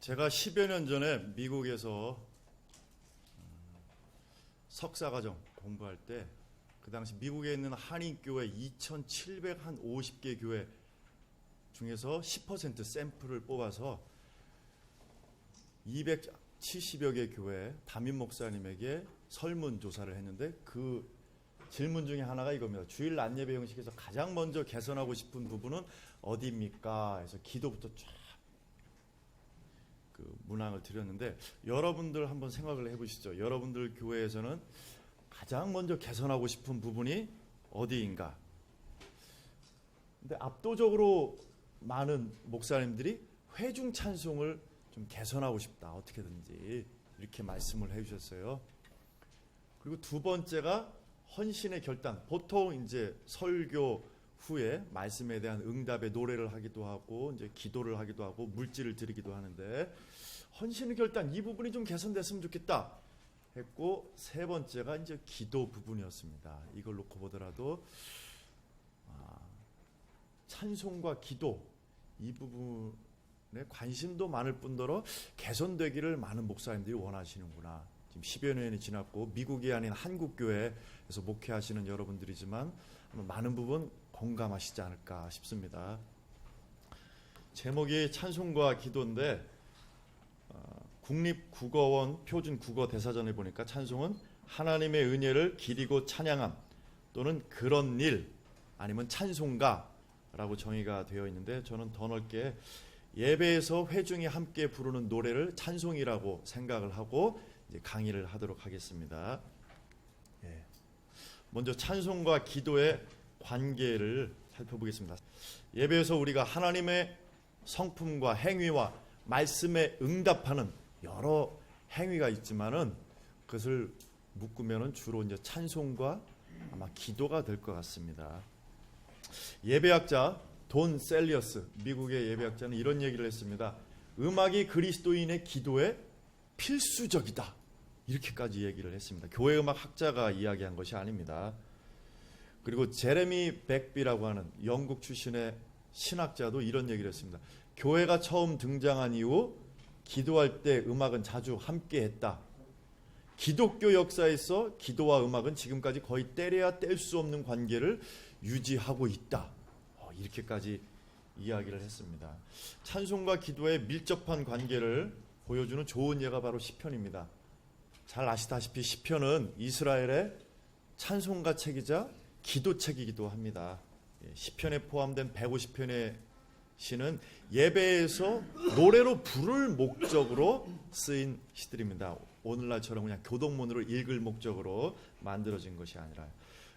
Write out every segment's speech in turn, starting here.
제가 10여 년 전에 미국에서 석사과정 공부할 때 그 당시 미국에 있는 한인교회 2,750개 교회 중에서 10% 샘플을 뽑아서 270여 개 교회 담임 목사님에게 설문조사를 했는데 그 질문 중에 하나가 이겁니다. 주일 낮예배 형식에서 가장 먼저 개선하고 싶은 부분은 어디입니까? 해서 기도부터 쫙 문항을 드렸는데 여러분들 한번 생각을 해보시죠. 여러분들 교회에서는 가장 먼저 개선하고 싶은 부분이 어디인가? 근데 압도적으로 많은 목사님들이 회중 찬송을 좀 개선하고 싶다. 어떻게든지 이렇게 말씀을 해주셨어요. 그리고 두 번째가 헌신의 결단. 보통 이제 설교 후에 말씀에 대한 응답의 노래를 하기도 하고 이제 기도를 하기도 하고 물질을 드리기도 하는데 헌신의 결단 이 부분이 좀 개선됐으면 좋겠다 했고 세 번째가 이제 기도 부분이었습니다. 이걸 놓고 보더라도 찬송과 기도 이 부분에 관심도 많을 뿐더러 개선되기를 많은 목사님들이 원하시는구나. 지금 10여 년이 지났고 미국이 아닌 한국 교회에서 목회하시는 여러분들이지만 많은 부분 공감하시지 않을까 싶습니다. 제목이 찬송과 기도인데 국립국어원 표준국어대사전에 보니까 찬송은 하나님의 은혜를 기리고 찬양함 또는 그런 일 아니면 찬송가라고 정의가 되어 있는데 저는 더 넓게 예배에서 회중이 함께 부르는 노래를 찬송이라고 생각을 하고 이제 강의를 하도록 하겠습니다. 먼저 찬송과 기도의 관계를 살펴보겠습니다. 예배에서 우리가 하나님의 성품과 행위와 말씀에 응답하는 여러 행위가 있지만은 그것을 묶으면은 주로 이제 찬송과 아마 기도가 될 것 같습니다. 예배학자 돈 셀리어스 미국의 예배학자는 이런 얘기를 했습니다. 음악이 그리스도인의 기도에 필수적이다. 이렇게까지 얘기를 했습니다. 교회 음악 학자가 이야기한 것이 아닙니다. 그리고 제레미 백비라고 하는 영국 출신의 신학자도 이런 얘기를 했습니다. 교회가 처음 등장한 이후 기도할 때 음악은 자주 함께 했다. 기독교 역사에서 기도와 음악은 지금까지 거의 떼려야 뗄 수 없는 관계를 유지하고 있다. 이렇게까지 이야기를 했습니다. 찬송과 기도의 밀접한 관계를 보여주는 좋은 예가 바로 시편입니다. 잘 아시다시피 시편은 이스라엘의 찬송가 책이자 기도책이기도 합니다. 시편에 포함된 150편의 시는 예배에서 노래로 부를 목적으로 쓰인 시들입니다. 오늘날처럼 그냥 교동문으로 읽을 목적으로 만들어진 것이 아니라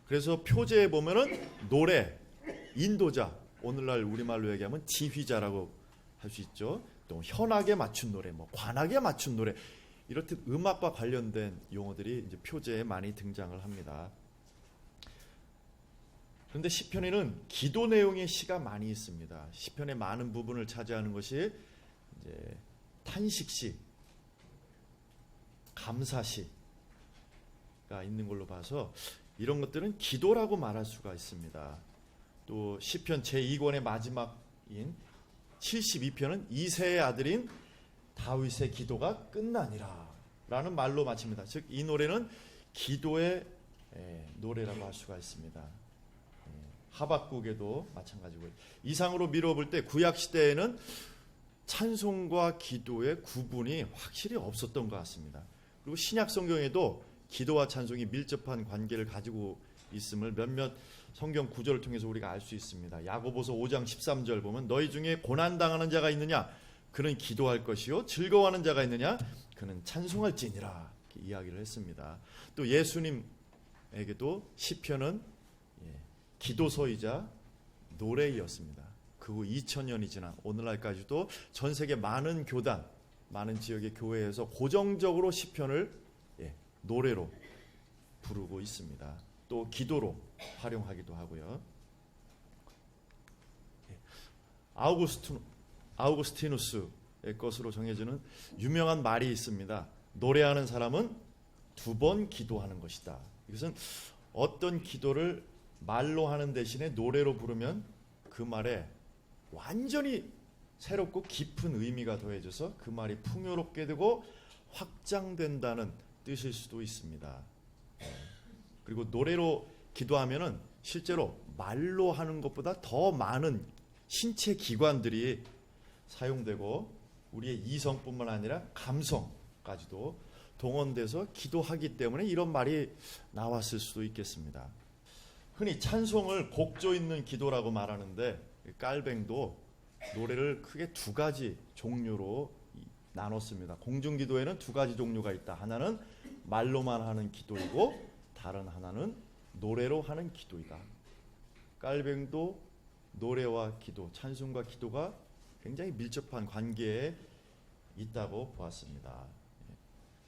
그래서 표제에 보면은 노래, 인도자, 오늘날 우리말로 얘기하면 지휘자라고 할 수 있죠. 또 현악에 맞춘 노래, 관악에 맞춘 노래 이렇듯 음악과 관련된 용어들이 이제 표제에 많이 등장을 합니다. 그런데 시편에는 기도 내용의 시가 많이 있습니다. 시편의 많은 부분을 차지하는 것이 이제 탄식시, 감사시가 있는 걸로 봐서 이런 것들은 기도라고 말할 수가 있습니다. 또 시편 제2권의 마지막인 72편은 이새의 아들인 다윗의 기도가 끝나니라 라는 말로 마칩니다. 즉 이 노래는 기도의 노래라고 할 수가 있습니다. 하박국에도 마찬가지고요. 이상으로 미뤄볼 때 구약시대에는 찬송과 기도의 구분이 확실히 없었던 것 같습니다. 그리고 신약성경에도 기도와 찬송이 밀접한 관계를 가지고 있음을 몇몇 성경 구절을 통해서 우리가 알 수 있습니다. 야고보서 5장 13절 보면 너희 중에 고난당하는 자가 있느냐 그는 기도할 것이요 즐거워하는 자가 있느냐 그는 찬송할지니라 이렇게 이야기를 했습니다. 또 예수님에게도 시편은 기도서이자 노래이었습니다. 그 후 2000년이 지난 오늘날까지도 전 세계 많은 교단, 많은 지역의 교회에서 고정적으로 시편을 노래로 부르고 있습니다. 또 기도로 활용하기도 하고요. 아우구스티누스의 것으로 정해지는 유명한 말이 있습니다. 노래하는 사람은 2번 기도하는 것이다. 이것은 어떤 기도를 말로 하는 대신에 노래로 부르면 그 말에 완전히 새롭고 깊은 의미가 더해져서 그 말이 풍요롭게 되고 확장된다는 뜻일 수도 있습니다. 그리고 노래로 기도하면은 실제로 말로 하는 것보다 더 많은 신체 기관들이 사용되고 우리의 이성뿐만 아니라 감성까지도 동원돼서 기도하기 때문에 이런 말이 나왔을 수도 있겠습니다. 흔히 찬송을 곡조 있는 기도라고 말하는데 깔뱅도 노래를 크게 두 가지 종류로 나눴습니다. 공중기도에는 두 가지 종류가 있다. 하나는 말로만 하는 기도이고 다른 하나는 노래로 하는 기도이다. 깔뱅도 노래와 기도, 찬송과 기도가 굉장히 밀접한 관계에 있다고 보았습니다.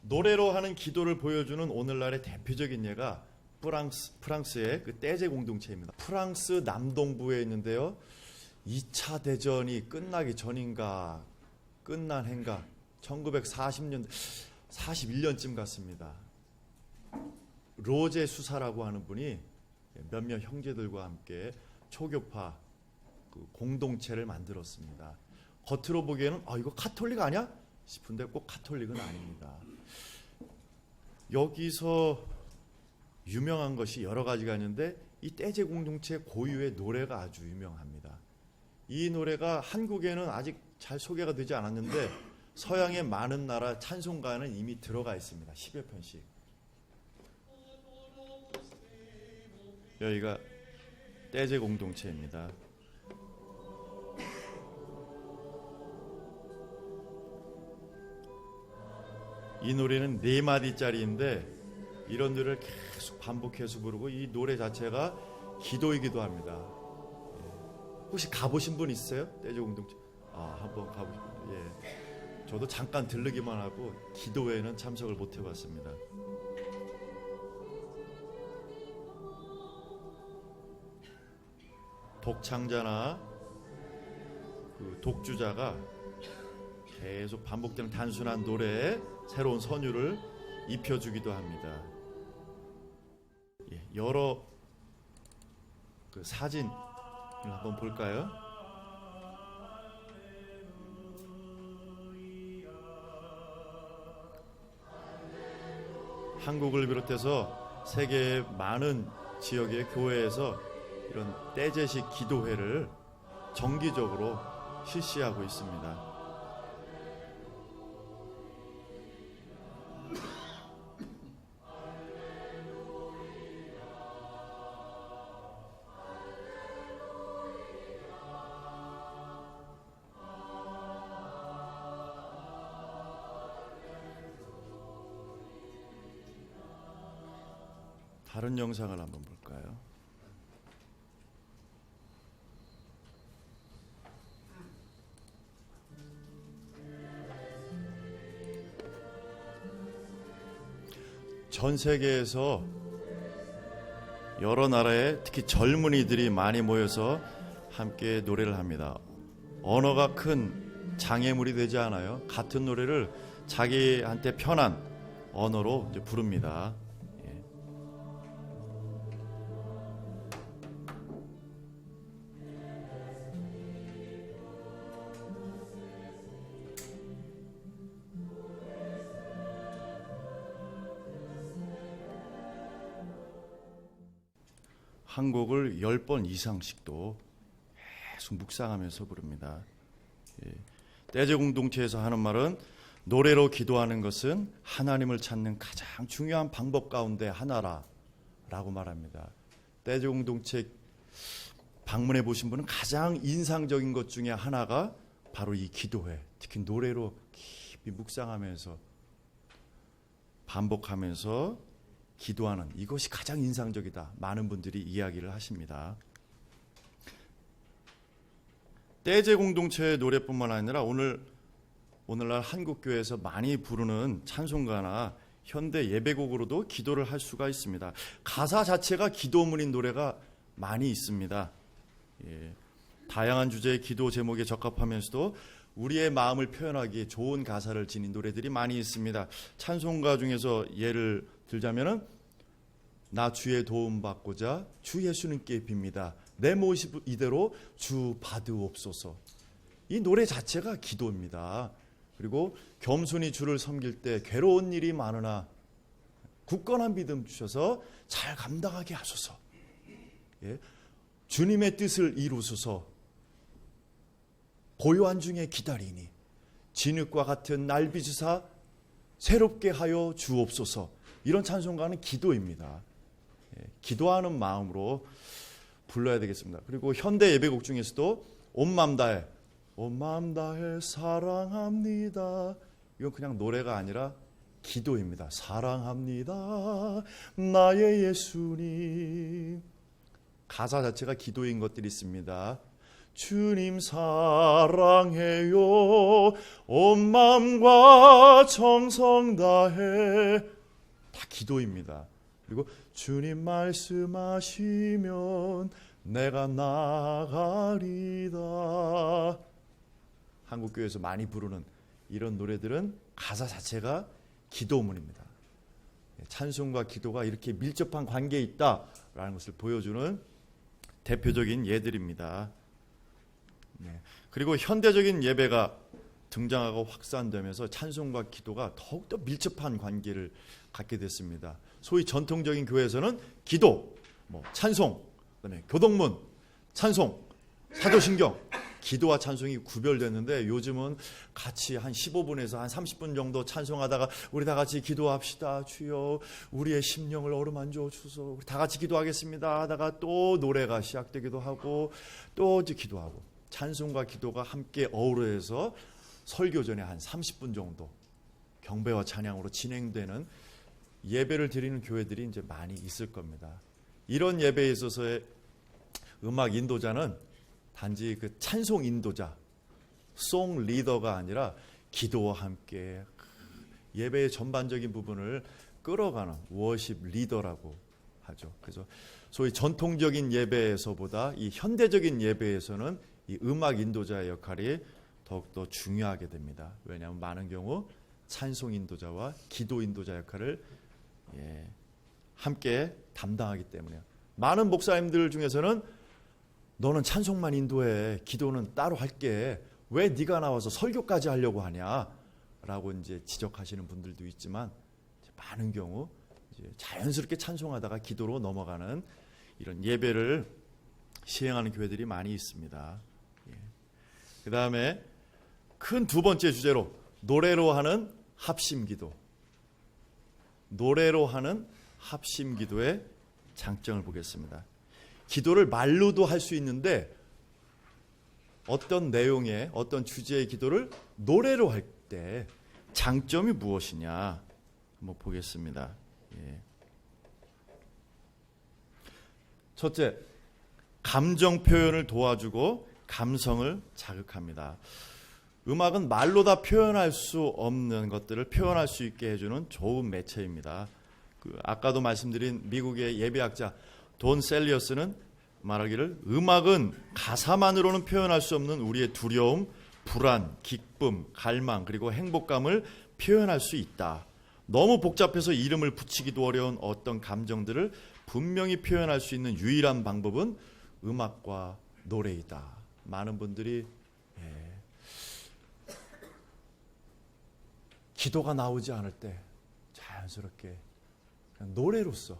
노래로 하는 기도를 보여주는 오늘날의 대표적인 예가 프랑스의 그 떼제 공동체입니다. 프랑스 남동부에 있는데요. 2차 대전이 끝나기 전인가 끝난 해인가 1940년 41년쯤 같습니다. 로제 수사라고 하는 분이 몇몇 형제들과 함께 초교파 그 공동체를 만들었습니다. 겉으로 보기에는 이거 카톨릭 아니야? 싶은데 꼭 카톨릭은 아닙니다. 여기서 유명한 것이 여러 가지가 있는데 이 떼제 공동체 고유의 노래가 아주 유명합니다. 이 노래가 한국에는 아직 잘 소개가 되지 않았는데 서양의 많은 나라 찬송가에는 이미 들어가 있습니다. 10여 편씩. 여기가 떼제 공동체입니다. 이 노래는 4마디짜리인데 이런 노래를 계속 반복해서 부르고 이 노래 자체가 기도이기도 합니다. 혹시 가보신 분 있어요? 떼제 공동체? 한번 가보신 분. 예. 저도 잠깐 들르기만 하고 기도회에는 참석을 못 해봤습니다. 독창자나 그 독주자가 계속 반복되는 단순한 노래에 새로운 선율을 입혀주기도 합니다. 여러 그 사진을 한번 볼까요? 한국을 비롯해서 세계의 많은 지역의 교회에서 이런 떼제식 기도회를 정기적으로 실시하고 있습니다. 다른 영상을 한번 볼까요? 전 세계에서 여러 나라에 특히 젊은이들이 많이 모여서 함께 노래를 합니다. 언어가 큰 장애물이 되지 않아요. 같은 노래를 자기한테 편한 언어로 이제 부릅니다. 한 곡을 10번 이상씩도 계속 묵상하면서 부릅니다. 떼제 공동체에서 하는 말은 노래로 기도하는 것은 하나님을 찾는 가장 중요한 방법 가운데 하나라라고 말합니다. 떼제 공동체 방문해 보신 분은 가장 인상적인 것 중에 하나가 바로 이 기도회, 특히 노래로 깊이 묵상하면서 반복하면서 기도하는 이것이 가장 인상적이다. 많은 분들이 이야기를 하십니다. 떼제 공동체의 노래뿐만 아니라 오늘날 한국교회에서 많이 부르는 찬송가나 현대 예배곡으로도 기도를 할 수가 있습니다. 가사 자체가 기도문인 노래가 많이 있습니다. 다양한 주제의 기도 제목에 적합하면서도 우리의 마음을 표현하기에 좋은 가사를 지닌 노래들이 많이 있습니다. 찬송가 중에서 예를 들자면은 나 주의 도움 받고자 주 예수님께 빕니다. 내 모습 이대로 주 받으옵소서. 이 노래 자체가 기도입니다. 그리고 겸손히 주를 섬길 때 괴로운 일이 많으나 굳건한 믿음 주셔서 잘 감당하게 하소서. 예? 주님의 뜻을 이루소서. 고요한 중에 기다리니 진흙과 같은 날 빚으사 새롭게 하여 주옵소서. 이런 찬송가는 기도입니다. 예, 기도하는 마음으로 불러야 되겠습니다. 그리고 현대 예배곡 중에서도 온 마음 다해 사랑합니다. 이건 그냥 노래가 아니라 기도입니다. 사랑합니다 나의 예수님. 가사 자체가 기도인 것들이 있습니다. 주님 사랑해요 온 마음과 정성 다해. 다 기도입니다. 그리고 주님 말씀하시면 내가 나가리다. 한국교회에서 많이 부르는 이런 노래들은 가사 자체가 기도문입니다. 찬송과 기도가 이렇게 밀접한 관계에 있다라는 것을 보여주는 대표적인 예들입니다. 그리고 현대적인 예배가 등장하고 확산되면서 찬송과 기도가 더욱더 밀접한 관계를 갖게 됐습니다. 소위 전통적인 교회에서는 기도, 찬송, 그다음에 교동문, 찬송, 사도신경, 기도와 찬송이 구별됐는데 요즘은 같이 한 15분에서 한 30분 정도 찬송하다가 우리 다 같이 기도합시다. 주여 우리의 심령을 어루만져 주소서. 우리 다 같이 기도하겠습니다 하다가 또 노래가 시작되기도 하고 또 이제 기도하고. 찬송과 기도가 함께 어우러져서 설교 전에 한 30분 정도 경배와 찬양으로 진행되는 예배를 드리는 교회들이 이제 많이 있을 겁니다. 이런 예배에 있어서의 음악 인도자는 단지 그 찬송 인도자, 송 리더가 아니라 기도와 함께 예배의 전반적인 부분을 끌어가는 워십 리더라고 하죠. 그래서 소위 전통적인 예배에서보다 이 현대적인 예배에서는 이 음악 인도자의 역할이 더욱더 중요하게 됩니다. 왜냐하면 많은 경우 찬송 인도자와 기도 인도자 역할을 함께 담당하기 때문에요. 많은 목사님들 중에서는 너는 찬송만 인도해, 기도는 따로 할게. 왜 네가 나와서 설교까지 하려고 하냐라고 이제 지적하시는 분들도 있지만 많은 경우 이제 자연스럽게 찬송하다가 기도로 넘어가는 이런 예배를 시행하는 교회들이 많이 있습니다. 그 다음에 큰 두 번째 주제로 노래로 하는 합심기도. 노래로 하는 합심기도의 장점을 보겠습니다. 기도를 말로도 할 수 있는데 어떤 내용의 어떤 주제의 기도를 노래로 할 때 장점이 무엇이냐 한번 보겠습니다. 첫째, 감정 표현을 도와주고 감성을 자극합니다. 음악은 말로 다 표현할 수 없는 것들을 표현할 수 있게 해주는 좋은 매체입니다. 아까도 말씀드린 미국의 예배학자 돈 셀리어스는 말하기를 음악은 가사만으로는 표현할 수 없는 우리의 두려움, 불안, 기쁨, 갈망 그리고 행복감을 표현할 수 있다. 너무 복잡해서 이름을 붙이기도 어려운 어떤 감정들을 분명히 표현할 수 있는 유일한 방법은 음악과 노래이다. 많은 분들이 기도가 나오지 않을 때 자연스럽게 그냥 노래로서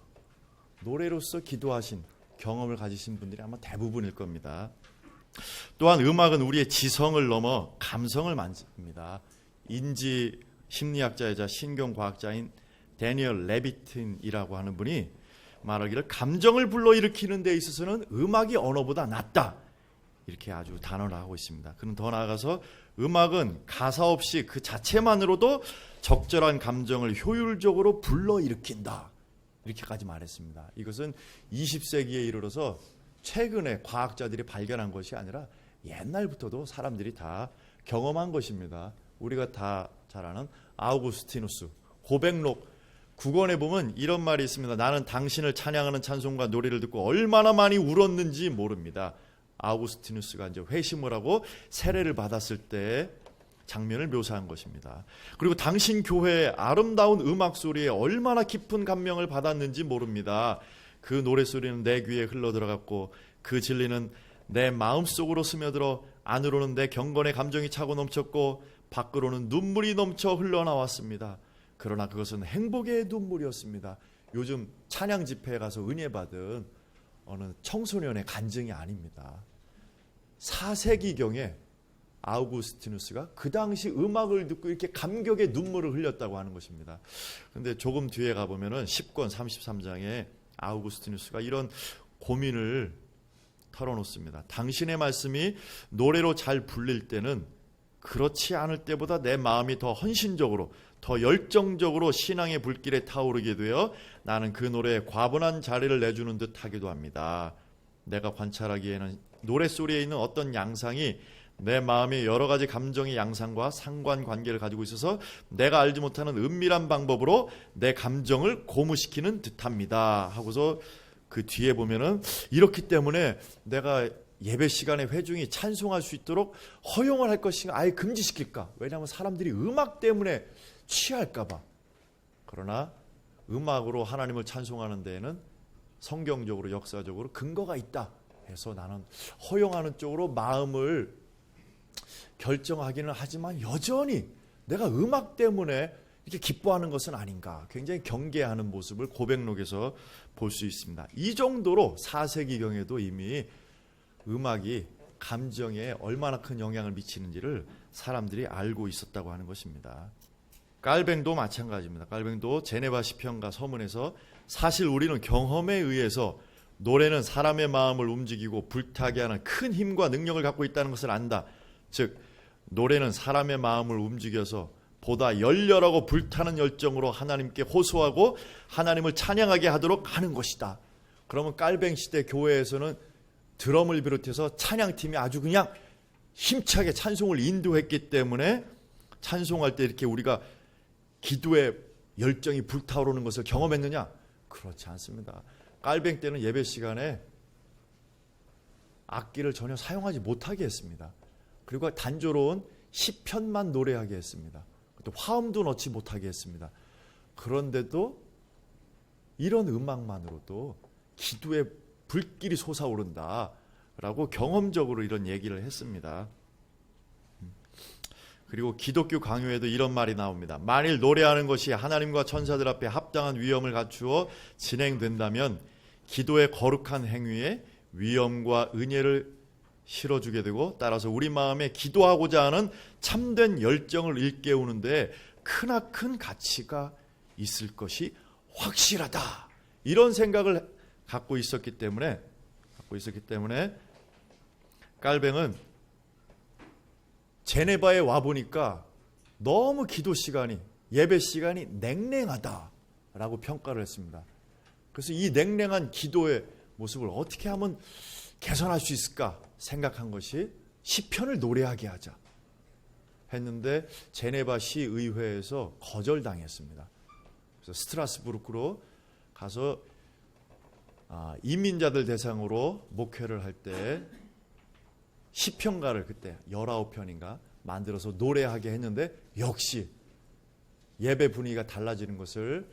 기도하신 경험을 가지신 분들이 아마 대부분일 겁니다. 또한 음악은 우리의 지성을 넘어 감성을 만집니다. 인지 심리학자이자 신경과학자인 데니얼 레비틴이라고 하는 분이 말하기를 감정을 불러일으키는 데 있어서는 음악이 언어보다 낫다. 이렇게 아주 단언을 하고 있습니다. 그는 더 나아가서 음악은 가사 없이 그 자체만으로도 적절한 감정을 효율적으로 불러일으킨다. 이렇게까지 말했습니다. 이것은 20세기에 이르러서 최근에 과학자들이 발견한 것이 아니라 옛날부터도 사람들이 다 경험한 것입니다. 우리가 다 잘 아는 아우구스티누스 고백록 9권에 보면 이런 말이 있습니다. 나는 당신을 찬양하는 찬송과 노래를 듣고 얼마나 많이 울었는지 모릅니다. 아우구스티누스가 이제 회심을 하고 세례를 받았을 때 장면을 묘사한 것입니다. 그리고 당신 교회의 아름다운 음악 소리에 얼마나 깊은 감명을 받았는지 모릅니다. 그 노래 소리는 내 귀에 흘러들어갔고 그 진리는 내 마음속으로 스며들어 안으로는 내 경건의 감정이 차고 넘쳤고 밖으로는 눈물이 넘쳐 흘러나왔습니다. 그러나 그것은 행복의 눈물이었습니다. 요즘 찬양 집회에 가서 은혜 받은 어느 청소년의 간증이 아닙니다. 4세기경에 아우구스티누스가 그 당시 음악을 듣고 이렇게 감격의 눈물을 흘렸다고 하는 것입니다. 그런데 조금 뒤에 가보면은 10권 33장에 아우구스티누스가 이런 고민을 털어놓습니다. 당신의 말씀이 노래로 잘 불릴 때는 그렇지 않을 때보다 내 마음이 더 헌신적으로 더 열정적으로 신앙의 불길에 타오르게 되어 나는 그 노래에 과분한 자리를 내주는 듯 하기도 합니다. 내가 관찰하기에는 노랫소리에 있는 어떤 양상이 내 마음의 여러 가지 감정의 양상과 상관관계를 가지고 있어서 내가 알지 못하는 은밀한 방법으로 내 감정을 고무시키는 듯합니다 하고서 그 뒤에 보면은 이렇기 때문에 내가 예배 시간에 회중이 찬송할 수 있도록 허용을 할 것인가 아예 금지시킬까? 왜냐하면 사람들이 음악 때문에 취할까 봐. 그러나 음악으로 하나님을 찬송하는 데에는 성경적으로 역사적으로 근거가 있다 해서 나는 허용하는 쪽으로 마음을 결정하기는 하지만 여전히 내가 음악 때문에 이렇게 기뻐하는 것은 아닌가. 굉장히 경계하는 모습을 고백록에서 볼 수 있습니다. 이 정도로 4세기경에도 이미 음악이 감정에 얼마나 큰 영향을 미치는지를 사람들이 알고 있었다고 하는 것입니다. 깔뱅도 마찬가지입니다. 깔뱅도 제네바 시편과 서문에서 사실 우리는 경험에 의해서 노래는 사람의 마음을 움직이고 불타게 하는 큰 힘과 능력을 갖고 있다는 것을 안다. 즉 노래는 사람의 마음을 움직여서 보다 열렬하고 불타는 열정으로 하나님께 호소하고 하나님을 찬양하게 하도록 하는 것이다. 그러면 깔뱅 시대 교회에서는 드럼을 비롯해서 찬양팀이 아주 그냥 힘차게 찬송을 인도했기 때문에 찬송할 때 이렇게 우리가 기도의 열정이 불타오르는 것을 경험했느냐? 그렇지 않습니다. 깔뱅 때는 예배 시간에 악기를 전혀 사용하지 못하게 했습니다. 그리고 단조로운 시편만 노래하게 했습니다. 또 화음도 넣지 못하게 했습니다. 그런데도 이런 음악만으로도 기도의 불길이 솟아오른다라고 경험적으로 이런 얘기를 했습니다. 그리고 기독교 강요에도 이런 말이 나옵니다. 만일 노래하는 것이 하나님과 천사들 앞에 합당한 위엄을 갖추어 진행된다면 기도의 거룩한 행위에 위엄과 은혜를 실어주게 되고 따라서 우리 마음에 기도하고자 하는 참된 열정을 일깨우는데 크나큰 가치가 있을 것이 확실하다. 이런 생각을 갖고 있었기 때문에 깔뱅은 제네바에 와보니까 너무 기도 시간이 예배 시간이 냉랭하다라고 평가를 했습니다. 그래서 이 냉랭한 기도의 모습을 어떻게 하면 개선할 수 있을까 생각한 것이 시편을 노래하게 하자 했는데 제네바 시의회에서 거절당했습니다. 그래서 스트라스부르크로 가서 이민자들 대상으로 목회를 할 때 시편가를 그때 19편인가 만들어서 노래하게 했는데 역시 예배 분위기가 달라지는 것을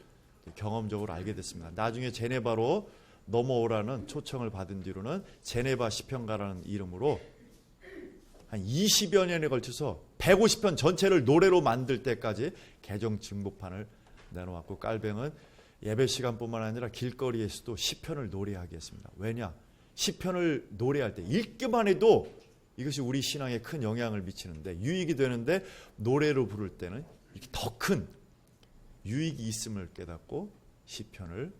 경험적으로 알게 됐습니다. 나중에 제네바로 넘어오라는 초청을 받은 뒤로는 제네바 시편가라는 이름으로 한 20여 년에 걸쳐서 150편 전체를 노래로 만들 때까지 개정 증보판을 내놓았고 깔뱅은 예배 시간뿐만 아니라 길거리에서도 시편을 노래하게 했습니다. 왜냐? 시편을 노래할 때 읽기만 해도 이것이 우리 신앙에 큰 영향을 미치는데 유익이 되는데 노래로 부를 때는 이렇게 더 큰 유익이 있음을 깨닫고 시편을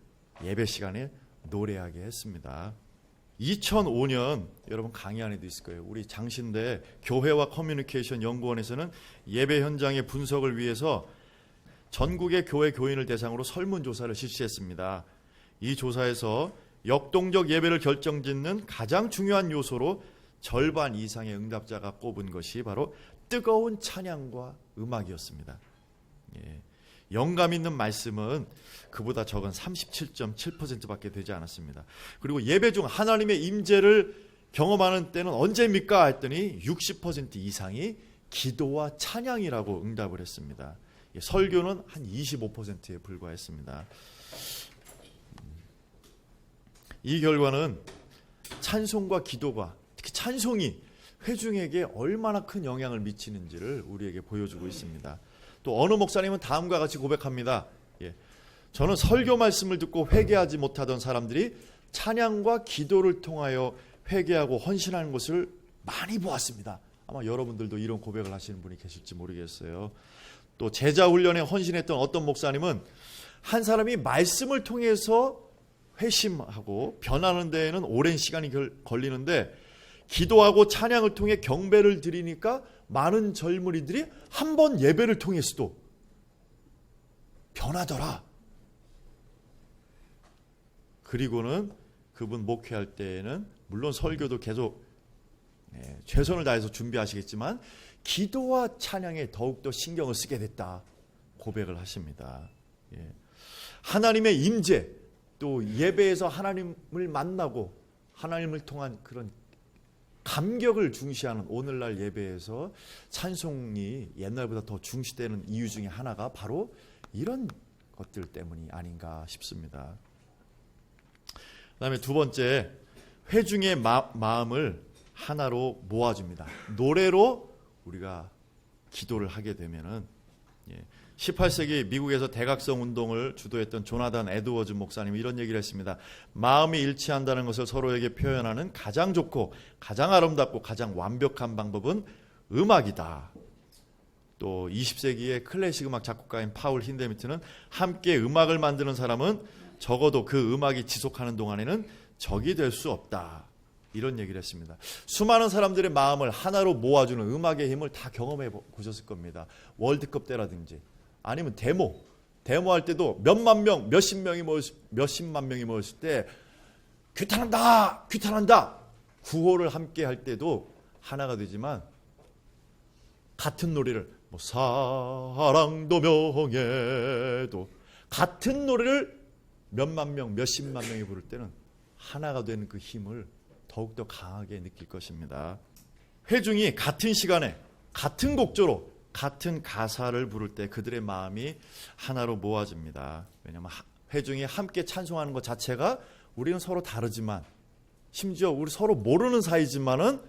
예배 시간에 노래하게 했습니다. 2005년 여러분 강의 안에도 있을 거예요. 우리 장신대 교회와 커뮤니케이션 연구원에서는 예배 현장의 분석을 위해서 전국의 교회 교인을 대상으로 설문조사를 실시했습니다. 이 조사에서 역동적 예배를 결정짓는 가장 중요한 요소로 절반 이상의 응답자가 꼽은 것이 바로 뜨거운 찬양과 음악이었습니다. 영감 있는 말씀은 그보다 적은 37.7%밖에 되지 않았습니다. 그리고 예배 중 하나님의 임재를 경험하는 때는 언제입니까? 했더니 60% 이상이 기도와 찬양이라고 응답을 했습니다. 설교는 한 25%에 불과했습니다. 이 결과는 찬송과 기도가 특히 찬송이 회중에게 얼마나 큰 영향을 미치는지를 우리에게 보여주고 있습니다. 또 어느 목사님은 다음과 같이 고백합니다. 저는 설교 말씀을 듣고 회개하지 못하던 사람들이 찬양과 기도를 통하여 회개하고 헌신하는 것을 많이 보았습니다. 아마 여러분들도 이런 고백을 하시는 분이 계실지 모르겠어요. 또 제자 훈련에 헌신했던 어떤 목사님은 한 사람이 말씀을 통해서 회심하고 변하는 데에는 오랜 시간이 걸리는데 기도하고 찬양을 통해 경배를 드리니까 많은 젊은이들이 한 번 예배를 통해서도 변하더라. 그리고는 그분 목회할 때에는 물론 설교도 계속 최선을 다해서 준비하시겠지만 기도와 찬양에 더욱더 신경을 쓰게 됐다 고백을 하십니다. 하나님의 임재, 또 예배에서 하나님을 만나고 하나님을 통한 그런 감격을 중시하는 오늘날 예배에서 찬송이 옛날보다 더 중시되는 이유 중에 하나가 바로 이런 것들 때문이 아닌가 싶습니다. 그다음에 두 번째, 회중의 마음을 하나로 모아줍니다. 노래로 우리가 기도를 하게 되면은 18세기 미국에서 대각성 운동을 주도했던 조나단 에드워즈 목사님이 이런 얘기를 했습니다. 마음이 일치한다는 것을 서로에게 표현하는 가장 좋고 가장 아름답고 가장 완벽한 방법은 음악이다. 또 20세기의 클래식 음악 작곡가인 파울 힌데미트는 함께 음악을 만드는 사람은 적어도 그 음악이 지속하는 동안에는 적이 될 수 없다. 이런 얘기를 했습니다. 수많은 사람들의 마음을 하나로 모아주는 음악의 힘을 다 경험해 보셨을 겁니다. 월드컵 때라든지 아니면 데모할 때도 몇만 명, 몇십만 명이 모였을 때 규탄한다 구호를 함께 할 때도 하나가 되지만 같은 노래를 사랑도 명예도 같은 노래를 몇만 명, 몇십만 명이 부를 때는 하나가 되는 그 힘을 더욱더 강하게 느낄 것입니다. 회중이 같은 시간에 같은 곡조로 같은 가사를 부를 때 그들의 마음이 하나로 모아집니다. 왜냐하면 회중이 함께 찬송하는 것 자체가 우리는 서로 다르지만 심지어 우리 서로 모르는 사이지만은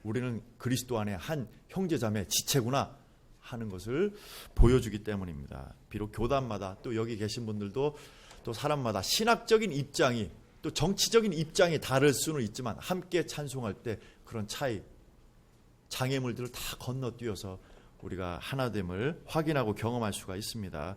우리는 그리스도 안에 한 형제자매 지체구나 하는 것을 보여주기 때문입니다. 비록 교단마다 또 여기 계신 분들도 또 사람마다 신학적인 입장이 또 정치적인 입장이 다를 수는 있지만 함께 찬송할 때 그런 차이, 장애물들을 다 건너뛰어서 우리가 하나됨을 확인하고 경험할 수가 있습니다.